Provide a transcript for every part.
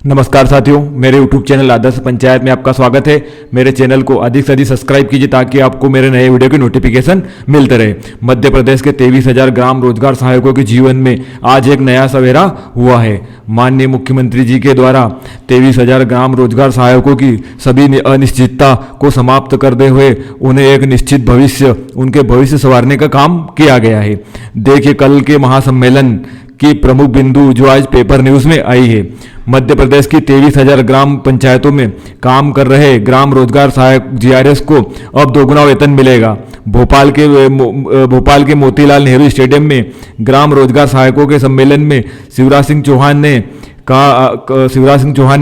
नमस्कार साथियों, मेरे YouTube चैनल आदर्श पंचायत में आपका स्वागत है। मेरे चैनल को अधिक से अधिक सब्सक्राइब कीजिए ताकि आपको मेरे नए वीडियो की नोटिफिकेशन मिलते रहे। मध्य प्रदेश के 23,000 ग्राम रोजगार सहायकों के जीवन में आज एक नया सवेरा हुआ है। माननीय मुख्यमंत्री जी के द्वारा 23,000 ग्राम रोजगार सहायकों की सभी अनिश्चितता को समाप्त करते हुए उन्हें एक निश्चित भविष्य, उनके भविष्य संवारने का काम किया गया है। देखिए कल के महासम्मेलन की प्रमुख बिंदु जो आज पेपर न्यूज में आई है। मध्य प्रदेश की 23,000 ग्राम पंचायतों में काम कर रहे ग्राम रोजगार सहायक जीआरएस को अब दोगुना वेतन मिलेगा। भोपाल के मोतीलाल नेहरू स्टेडियम में ग्राम रोजगार सहायकों के सम्मेलन में शिवराज सिंह चौहान ने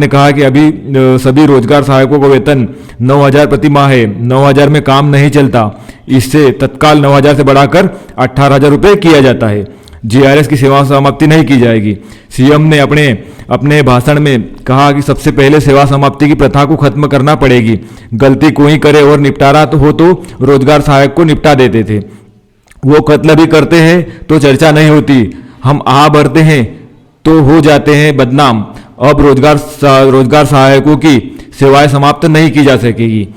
कहा कि अभी सभी रोजगार सहायकों का वेतन 9,000 प्रति माह है। 9,000 में काम नहीं चलता, इससे तत्काल 9,000 से बढ़ाकर 18,000 रुपये किया जाता है। जीआरएस की सेवा समाप्ति नहीं की जाएगी। सीएम ने अपने भाषण में कहा कि सबसे पहले सेवा समाप्ति की प्रथा को खत्म करना पड़ेगी। गलती कोई करे और निपटारा हो तो रोजगार सहायक को निपटा देते थे। वो कत्ल भी करते हैं तो चर्चा नहीं होती, हम आह भरते हैं तो हो जाते हैं बदनाम। अब रोजगार सहायकों की सेवाएं समाप्त नहीं की जा सकेगी।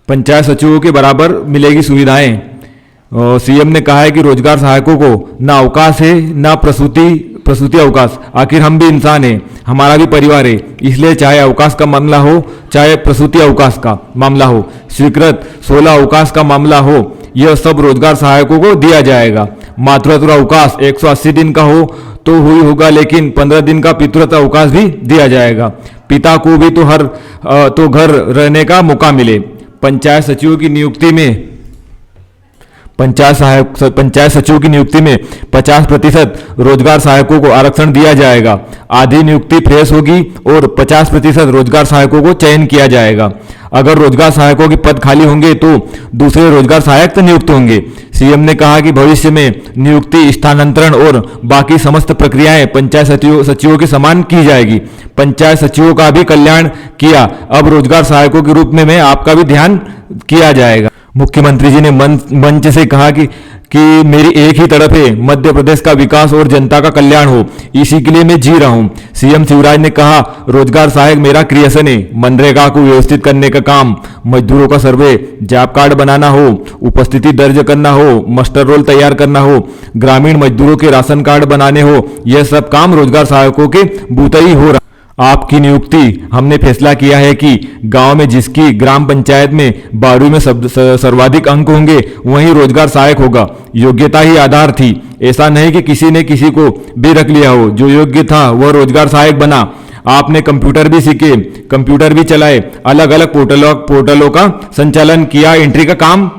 पंचायत सचिवों के बराबर मिलेगी सुविधाएं। सीएम ने कहा है कि रोजगार सहायकों को ना अवकाश है ना प्रसूति अवकाश। आखिर हम भी इंसान हैं, हमारा भी परिवार है, इसलिए चाहे अवकाश का मामला हो चाहे प्रसूति अवकाश का मामला हो, स्वीकृत 16 अवकाश का मामला हो, यह सब रोजगार सहायकों को दिया जाएगा। मातृत्व अवकाश 180 दिन का हो तो हुई होगा, लेकिन 15 दिन का पितृत्व अवकाश भी दिया जाएगा। पिता को भी तो घर रहने का मौका मिले। पंचायत सचिवों की नियुक्ति में पंचायत सचिव की नियुक्ति में 50% रोजगार सहायकों को आरक्षण दिया जाएगा। आधी नियुक्ति फ्रेश होगी और 50% रोजगार सहायकों को चयन किया जाएगा। अगर रोजगार सहायकों के पद खाली होंगे तो दूसरे रोजगार सहायक नियुक्त होंगे। सीएम ने कहा कि भविष्य में नियुक्ति, स्थानांतरण और बाकी समस्त प्रक्रियाएं पंचायत सचिवों के समान की जाएगी। पंचायत सचिवों का भी कल्याण किया, अब रोजगार सहायकों के रूप में आपका भी ध्यान किया जाएगा। मुख्यमंत्री जी ने मंच से कहा कि मेरी एक ही तड़प है, मध्य प्रदेश का विकास और जनता का कल्याण हो, इसी के लिए मैं जी रहा हूं। सीएम शिवराज ने कहा रोजगार सहायक मेरा क्रिएशन है। मनरेगा को व्यवस्थित करने का काम, मजदूरों का सर्वे, जॉब कार्ड बनाना हो, उपस्थिति दर्ज करना हो, मास्टर रोल तैयार करना हो, ग्रामीण मजदूरों के राशन कार्ड बनाने हो, यह सब काम रोजगार सहायकों के बूते ही हो रहा। आपकी नियुक्ति हमने फैसला किया है कि गांव में जिसकी ग्राम पंचायत में 12वीं में सर्वाधिक अंक होंगे वही रोजगार सहायक होगा। योग्यता ही आधार थी, ऐसा नहीं कि किसी ने किसी को भी रख लिया हो। जो योग्य था वह रोजगार सहायक बना। आपने कंप्यूटर भी सीखे, कंप्यूटर भी चलाए, अलग अलग पोर्टलों का संचालन किया, एंट्री का काम।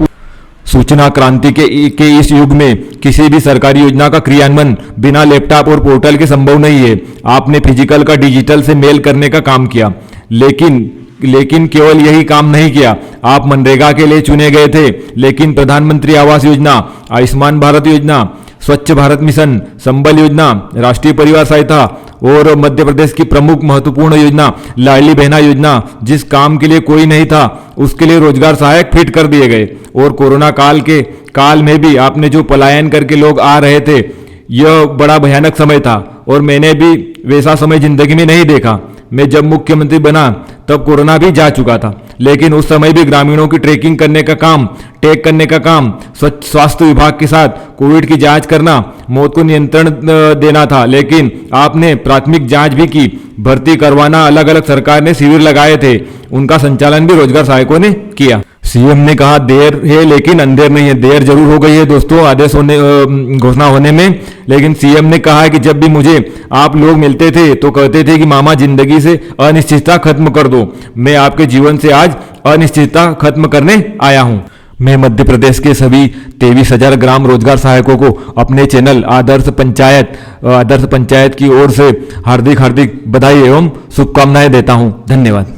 सूचना क्रांति के इस युग में किसी भी सरकारी योजना का क्रियान्वयन बिना लैपटॉप और पोर्टल के संभव नहीं है। आपने फिजिकल का डिजिटल से मेल करने का काम किया, लेकिन केवल यही काम नहीं किया। आप मनरेगा के लिए चुने गए थे, लेकिन प्रधानमंत्री आवास योजना, आयुष्मान भारत योजना, स्वच्छ भारत मिशन, संबल योजना, राष्ट्रीय परिवार सहायता और मध्य प्रदेश की प्रमुख महत्वपूर्ण योजना लाडली बहना योजना, जिस काम के लिए कोई नहीं था उसके लिए रोजगार सहायक फिट कर दिए गए। और कोरोना काल में भी आपने जो पलायन करके लोग आ रहे थे, यह बड़ा भयानक समय था और मैंने भी वैसा समय जिंदगी में नहीं देखा। मैं जब मुख्यमंत्री बना तब कोरोना भी जा चुका था, लेकिन उस समय भी ग्रामीणों की ट्रैकिंग करने का काम, टैग करने का काम, स्वास्थ्य विभाग के साथ कोविड की जांच करना, मौत को नियंत्रण देना था। लेकिन आपने प्राथमिक जांच भी की, भर्ती करवाना, अलग अलग सरकार ने शिविर लगाए थे, उनका संचालन भी रोजगार सहायकों ने किया। सीएम ने कहा देर है लेकिन अंधेर नहीं है। देर जरूर हो गई है दोस्तों आदेश घोषणा होने में, लेकिन सीएम ने कहा कि जब भी मुझे आप लोग मिलते थे तो कहते थे कि मामा जिंदगी से अनिश्चितता खत्म कर दो। मैं आपके जीवन से आज अनिश्चितता खत्म करने आया हूं। मैं मध्य प्रदेश के सभी 23,000 ग्राम रोजगार सहायकों को अपने चैनल आदर्श पंचायत की ओर से हार्दिक बधाई एवं शुभकामनाएं देता हूं। धन्यवाद।